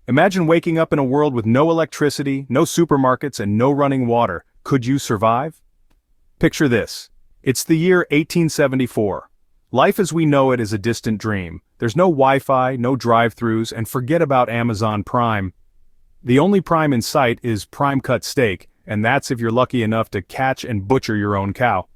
Imagine waking up in a world with no electricity, no supermarkets, and no running water. Could you survive? Picture this. It's the year 1874. Life as we know it is a distant dream. There's no Wi-Fi, no drive-thrus, and forget about Amazon Prime. The only Prime in sight is prime cut steak, and that's if you're lucky enough to catch and butcher your own cow.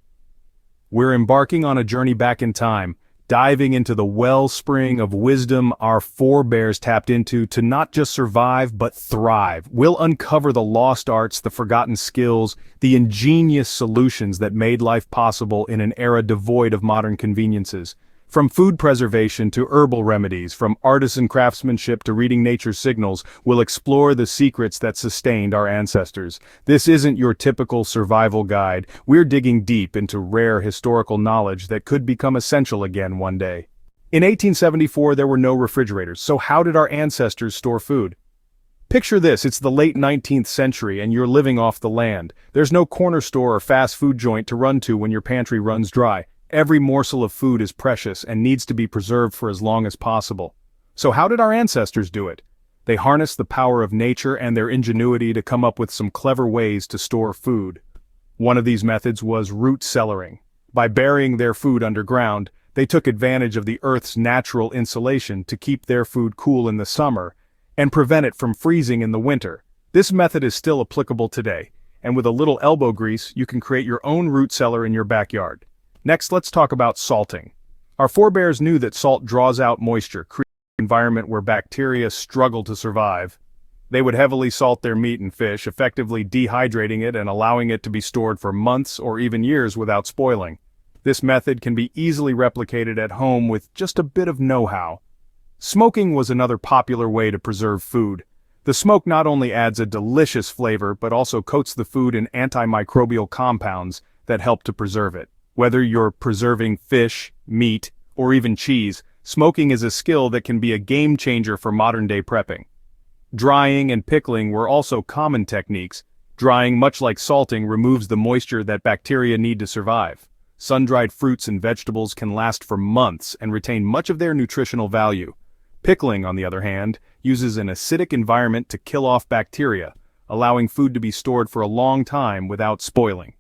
We're embarking on a journey back in time, diving into the wellspring of wisdom our forebears tapped into to not just survive but thrive. We'll uncover the lost arts, the forgotten skills, the ingenious solutions that made life possible in an era devoid of modern conveniences. From food preservation to herbal remedies, from artisan craftsmanship to reading nature's signals, we'll explore the secrets that sustained our ancestors. This isn't your typical survival guide. We're digging deep into rare historical knowledge that could become essential again one day. In 1874, there were no refrigerators, so how did our ancestors store food? Picture this, it's the late 19th century and you're living off the land. There's no corner store or fast food joint to run to when your pantry runs dry. Every morsel of food is precious and needs to be preserved for as long as possible. So how did our ancestors do it? They harnessed the power of nature and their ingenuity to come up with some clever ways to store food. One of these methods was root cellaring. By burying their food underground, they took advantage of the Earth's natural insulation to keep their food cool in the summer and prevent it from freezing in the winter. This method is still applicable today, and with a little elbow grease, you can create your own root cellar in your backyard. Next, let's talk about salting. Our forebears knew that salt draws out moisture, creating an environment where bacteria struggle to survive. They would heavily salt their meat and fish, effectively dehydrating it and allowing it to be stored for months or even years without spoiling. This method can be easily replicated at home with just a bit of know-how. Smoking was another popular way to preserve food. The smoke not only adds a delicious flavor but also coats the food in antimicrobial compounds that help to preserve it. Whether you're preserving fish, meat, or even cheese, smoking is a skill that can be a game changer for modern-day prepping. Drying and pickling were also common techniques. Drying, much like salting, removes the moisture that bacteria need to survive. Sun-dried fruits and vegetables can last for months and retain much of their nutritional value. Pickling, on the other hand, uses an acidic environment to kill off bacteria, allowing food to be stored for a long time without spoiling.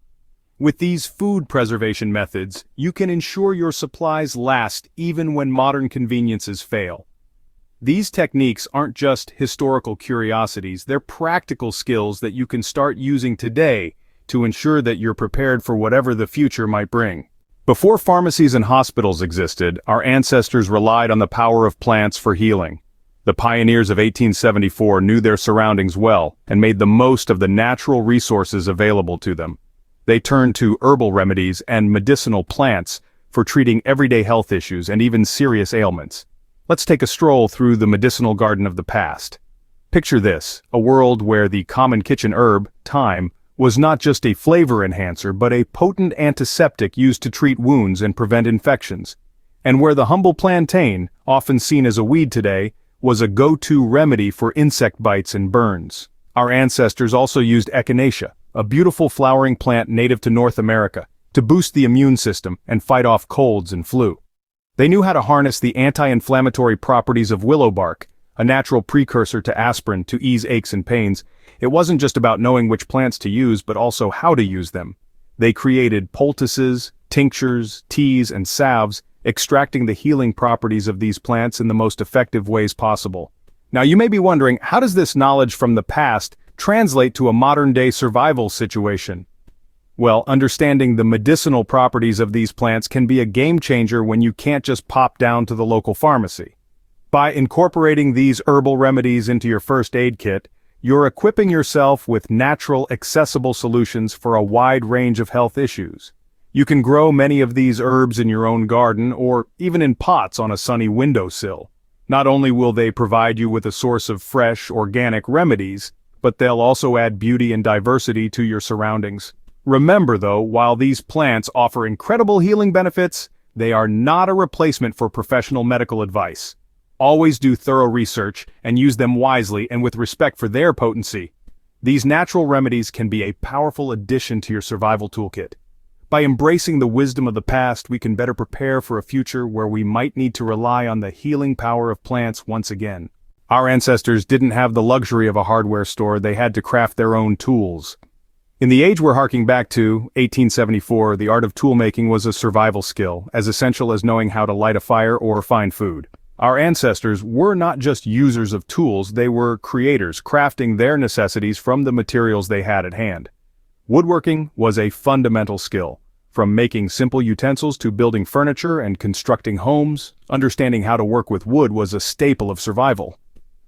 With these food preservation methods, you can ensure your supplies last even when modern conveniences fail. These techniques aren't just historical curiosities, they're practical skills that you can start using today to ensure that you're prepared for whatever the future might bring. Before pharmacies and hospitals existed, our ancestors relied on the power of plants for healing. The pioneers of 1874 knew their surroundings well and made the most of the natural resources available to them. They turned to herbal remedies and medicinal plants for treating everyday health issues and even serious ailments. Let's take a stroll through the medicinal garden of the past. Picture this, a world where the common kitchen herb, thyme, was not just a flavor enhancer but a potent antiseptic used to treat wounds and prevent infections. And where the humble plantain, often seen as a weed today, was a go-to remedy for insect bites and burns. Our ancestors also used echinacea, a beautiful flowering plant native to North America, to boost the immune system and fight off colds and flu. They knew how to harness the anti-inflammatory properties of willow bark, a natural precursor to aspirin to ease aches and pains. It wasn't just about knowing which plants to use but also how to use them. They created poultices, tinctures, teas, and salves, extracting the healing properties of these plants in the most effective ways possible. Now you may be wondering, how does this knowledge from the past translate to a modern-day survival situation? Well, understanding the medicinal properties of these plants can be a game-changer when you can't just pop down to the local pharmacy. By incorporating these herbal remedies into your first aid kit, you're equipping yourself with natural, accessible solutions for a wide range of health issues. You can grow many of these herbs in your own garden or even in pots on a sunny windowsill. Not only will they provide you with a source of fresh, organic remedies, but they'll also add beauty and diversity to your surroundings. Remember though, while these plants offer incredible healing benefits, they are not a replacement for professional medical advice. Always do thorough research and use them wisely and with respect for their potency. These natural remedies can be a powerful addition to your survival toolkit. By embracing the wisdom of the past, we can better prepare for a future where we might need to rely on the healing power of plants once again. Our ancestors didn't have the luxury of a hardware store, they had to craft their own tools. In the age we're harking back to, 1874, the art of toolmaking was a survival skill, as essential as knowing how to light a fire or find food. Our ancestors were not just users of tools, they were creators, crafting their necessities from the materials they had at hand. Woodworking was a fundamental skill. From making simple utensils to building furniture and constructing homes, understanding how to work with wood was a staple of survival.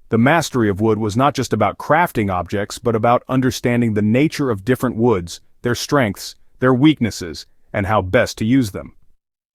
The mastery of wood was not just about crafting objects, but about understanding the nature of different woods, their strengths, their weaknesses, and how best to use them.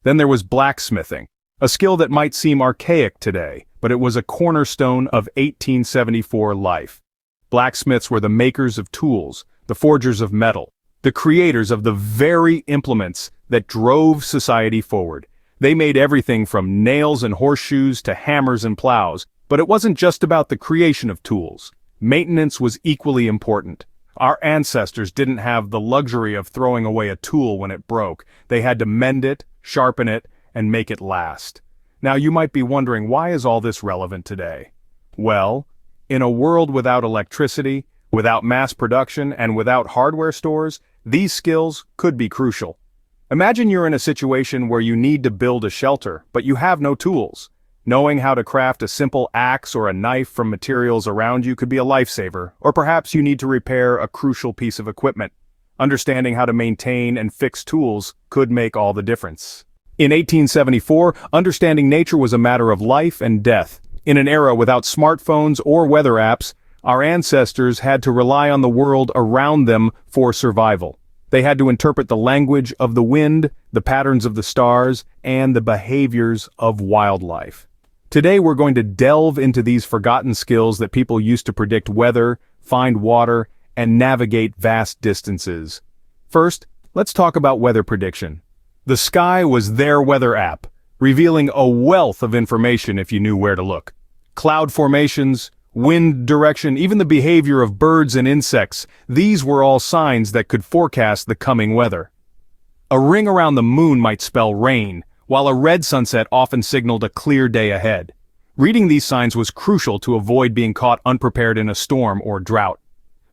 Then there was blacksmithing, a skill that might seem archaic today, but it was a cornerstone of 1874 life. Blacksmiths were the makers of tools, the forgers of metal, the creators of the very implements that drove society forward. They made everything from nails and horseshoes to hammers and plows. But it wasn't just about the creation of tools. Maintenance was equally important. Our ancestors didn't have the luxury of throwing away a tool when it broke. They had to mend it, sharpen it, and make it last. Now you might be wondering, why is all this relevant today? Well, in a world without electricity, without mass production, and without hardware stores, these skills could be crucial. Imagine you're in a situation where you need to build a shelter, but you have no tools. Knowing how to craft a simple axe or a knife from materials around you could be a lifesaver, or perhaps you need to repair a crucial piece of equipment. Understanding how to maintain and fix tools could make all the difference. In 1874, understanding nature was a matter of life and death. In an era without smartphones or weather apps, our ancestors had to rely on the world around them for survival. They had to interpret the language of the wind, the patterns of the stars, and the behaviors of wildlife. Today we're going to delve into these forgotten skills that people used to predict weather, find water, and navigate vast distances. First, let's talk about weather prediction. The sky was their weather app, revealing a wealth of information if you knew where to look. Cloud formations, wind direction, even the behavior of birds and insects, these were all signs that could forecast the coming weather. A ring around the moon might spell rain, while a red sunset often signaled a clear day ahead. Reading these signs was crucial to avoid being caught unprepared in a storm or drought.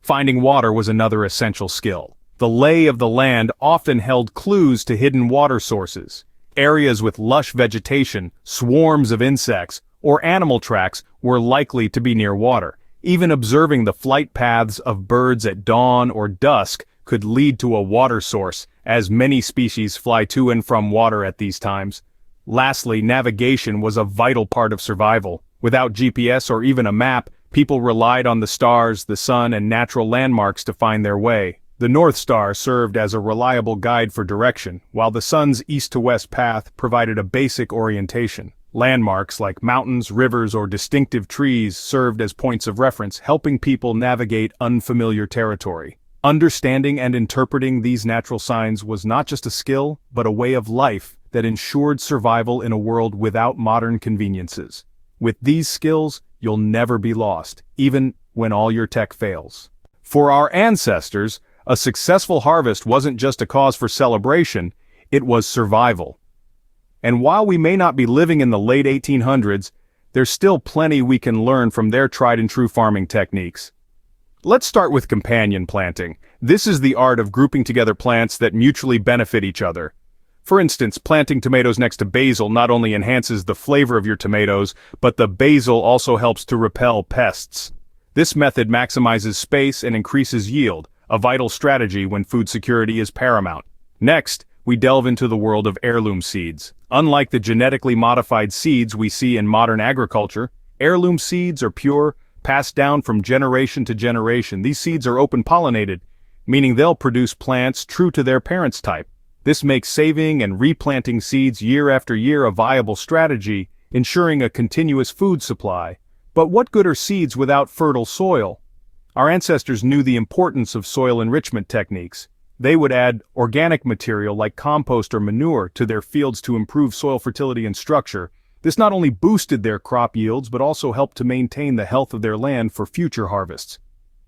Finding water was another essential skill. The lay of the land often held clues to hidden water sources. Areas with lush vegetation, swarms of insects, or animal tracks were likely to be near water. Even observing the flight paths of birds at dawn or dusk could lead to a water source, as many species fly to and from water at these times. Lastly, navigation was a vital part of survival. Without GPS or even a map, people relied on the stars, the sun, and natural landmarks to find their way. The North Star served as a reliable guide for direction, while the sun's east-to-west path provided a basic orientation. Landmarks like mountains, rivers, or distinctive trees served as points of reference, helping people navigate unfamiliar territory. Understanding and interpreting these natural signs was not just a skill, but a way of life that ensured survival in a world without modern conveniences. With these skills, you'll never be lost, even when all your tech fails. For our ancestors, a successful harvest wasn't just a cause for celebration, it was survival. And while we may not be living in the late 1800s, there's still plenty we can learn from their tried-and-true farming techniques. Let's start with companion planting. This is the art of grouping together plants that mutually benefit each other. For instance, planting tomatoes next to basil not only enhances the flavor of your tomatoes, but the basil also helps to repel pests. This method maximizes space and increases yield, a vital strategy when food security is paramount. Next, we delve into the world of heirloom seeds. Unlike the genetically modified seeds we see in modern agriculture, heirloom seeds are pure, passed down from generation to generation. These seeds are open-pollinated, meaning they'll produce plants true to their parents' type. This makes saving and replanting seeds year after year a viable strategy, ensuring a continuous food supply. But what good are seeds without fertile soil? Our ancestors knew the importance of soil enrichment techniques. They would add organic material like compost or manure to their fields to improve soil fertility and structure. This not only boosted their crop yields but also helped to maintain the health of their land for future harvests.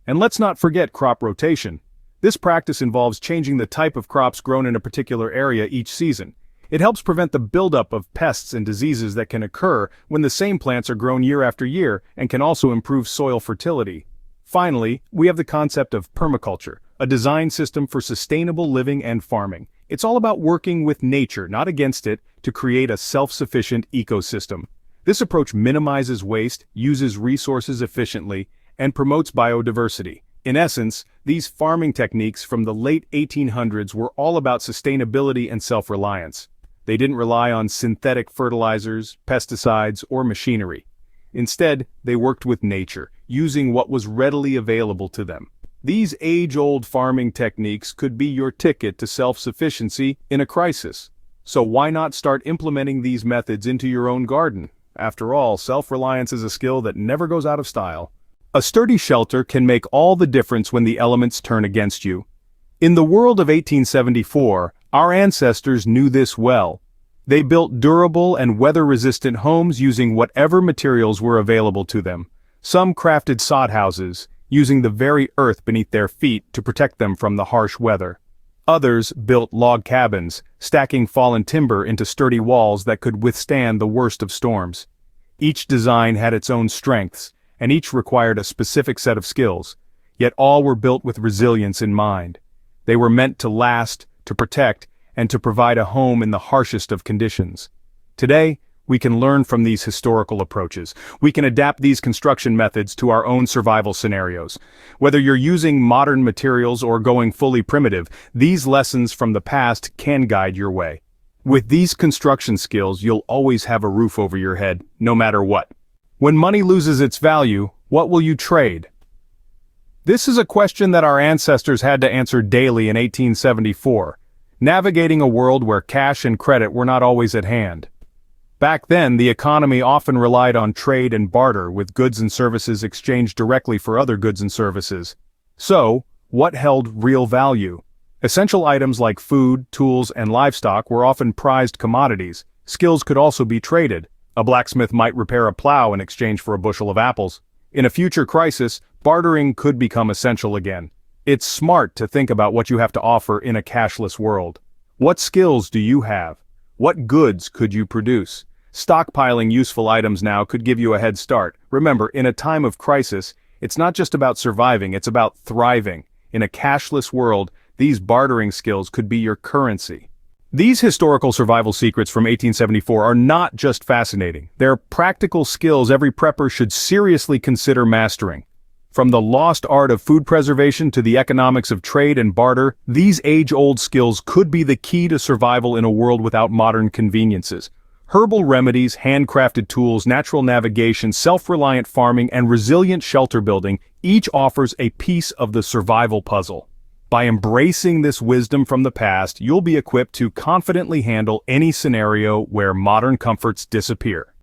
And let's not forget crop rotation. This practice involves changing the type of crops grown in a particular area each season. It helps prevent the buildup of pests and diseases that can occur when the same plants are grown year after year and can also improve soil fertility. Finally, we have the concept of permaculture, a design system for sustainable living and farming. It's all about working with nature, not against it, to create a self-sufficient ecosystem. This approach minimizes waste, uses resources efficiently, and promotes biodiversity. In essence, these farming techniques from the late 1800s were all about sustainability and self-reliance. They didn't rely on synthetic fertilizers, pesticides, or machinery. Instead, they worked with nature, using what was readily available to them. These age-old farming techniques could be your ticket to self-sufficiency in a crisis. So why not start implementing these methods into your own garden? After all, self-reliance is a skill that never goes out of style. A sturdy shelter can make all the difference when the elements turn against you. In the world of 1874, our ancestors knew this well. They built durable and weather-resistant homes using whatever materials were available to them. Some crafted sod houses, using the very earth beneath their feet to protect them from the harsh weather. Others built log cabins, stacking fallen timber into sturdy walls that could withstand the worst of storms. Each design had its own strengths, and each required a specific set of skills, yet all were built with resilience in mind. They were meant to last, to protect, and to provide a home in the harshest of conditions. Today, we can learn from these historical approaches. We can adapt these construction methods to our own survival scenarios. Whether you're using modern materials or going fully primitive, these lessons from the past can guide your way. With these construction skills, you'll always have a roof over your head, no matter what. When money loses its value, what will you trade? This is a question that our ancestors had to answer daily in 1874, navigating a world where cash and credit were not always at hand. Back then, the economy often relied on trade and barter, with goods and services exchanged directly for other goods and services. So, what held real value? Essential items like food, tools, and livestock were often prized commodities. Skills could also be traded. A blacksmith might repair a plow in exchange for a bushel of apples. In a future crisis, bartering could become essential again. It's smart to think about what you have to offer in a cashless world. What skills do you have? What goods could you produce? Stockpiling useful items now could give you a head start. Remember, in a time of crisis, it's not just about surviving, it's about thriving. In a cashless world, these bartering skills could be your currency. These historical survival secrets from 1874 are not just fascinating. They're practical skills every prepper should seriously consider mastering. From the lost art of food preservation to the economics of trade and barter, these age-old skills could be the key to survival in a world without modern conveniences. Herbal remedies, handcrafted tools, natural navigation, self-reliant farming, and resilient shelter building each offers a piece of the survival puzzle. By embracing this wisdom from the past, you'll be equipped to confidently handle any scenario where modern comforts disappear.